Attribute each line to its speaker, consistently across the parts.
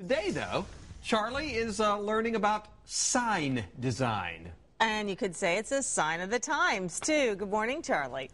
Speaker 1: Today, though, Charlie is learning about sign design.
Speaker 2: And you could say it's a sign of the times, too. Good morning, Charlie.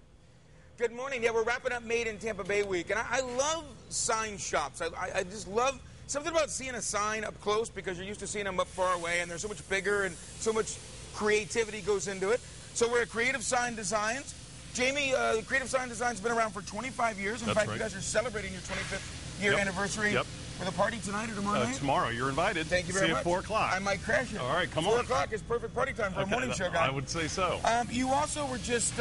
Speaker 3: Good morning. Yeah, we're wrapping up Made in Tampa Bay week, and I love sign shops. I just love something about seeing a sign up close because you're used to seeing them up far away, and they're so much bigger and so much creativity goes into it. So we're at Creative Sign Designs. Jamie, Creative Sign Designs has been around for 25 years. In fact, you guys are celebrating your 25th year anniversary. With a party tonight or tomorrow night?
Speaker 4: Tomorrow. You're invited.
Speaker 3: Thank you very much.
Speaker 4: See you at 4 o'clock.
Speaker 3: I might crash it.
Speaker 4: All right, come
Speaker 3: 4
Speaker 4: on.
Speaker 3: 4 o'clock is perfect party time for a morning show guy.
Speaker 4: I would say so.
Speaker 3: You also were just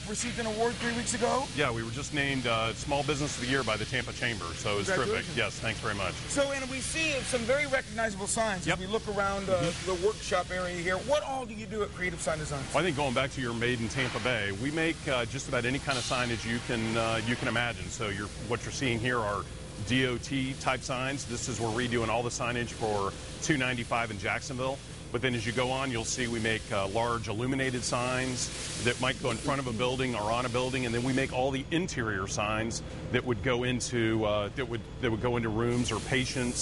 Speaker 3: received an award 3 weeks ago.
Speaker 4: Yeah, we were just named Small Business of the Year by the Tampa Chamber, so it's terrific. Yes, thanks very much.
Speaker 3: So, and we see some very recognizable signs as we look around the workshop area here. What all do you do at Creative Sign Designs?
Speaker 4: Well, I think going back to your Made in Tampa Bay, we make just about any kind of signage you can imagine. So what you're seeing here are DOT type signs. This is where we're redoing all the signage for 295 in Jacksonville. But then as you go on, you'll see we make large illuminated signs that might go in front of a building or on a building, and then we make all the interior signs that would go into that would go into rooms or patient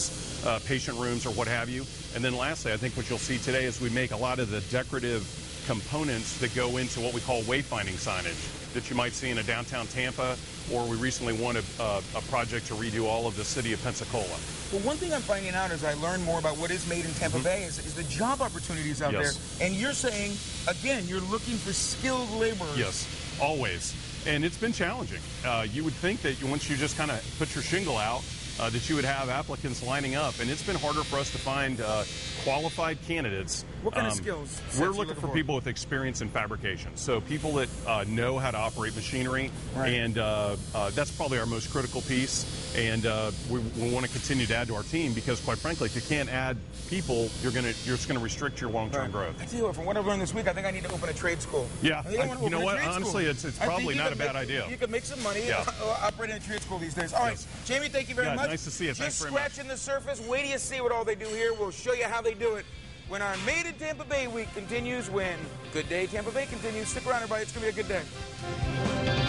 Speaker 4: rooms or what have you. And then lastly, I think what you'll see today is we make a lot of the decorative components that go into what we call wayfinding signage that you might see in a downtown Tampa, or we recently won a project to redo all of the city of Pensacola.
Speaker 3: Well, one thing I'm finding out as I learn more about what is made in Tampa Bay is the job opportunities out there. And you're saying, again, you're looking for skilled laborers.
Speaker 4: Yes, always. And it's been challenging. You would think that once you just kind of put your shingle out, that you would have applicants lining up, and it's been harder for us to find qualified candidates.
Speaker 3: What kind of skills?
Speaker 4: We're looking for people with experience in fabrication, so people that know how to operate machinery, and that's probably our most critical piece. And we want to continue to add to our team because, quite frankly, if you can't add people, you're just going to restrict your long-term growth.
Speaker 3: I tell you what, from what I've learned this week, I think I need to open a trade school.
Speaker 4: Yeah, you know what? Honestly, it's probably not a bad idea.
Speaker 3: You can make some money operating a trade school these days. All right, Jamie, thank you very much.
Speaker 4: Nice to see you.
Speaker 3: Just scratching the surface. Wait till you see what all they do here. We'll show you how they do it when our Made in Tampa Bay week continues, when Good Day Tampa Bay continues. Stick around, everybody. It's going to be a good day.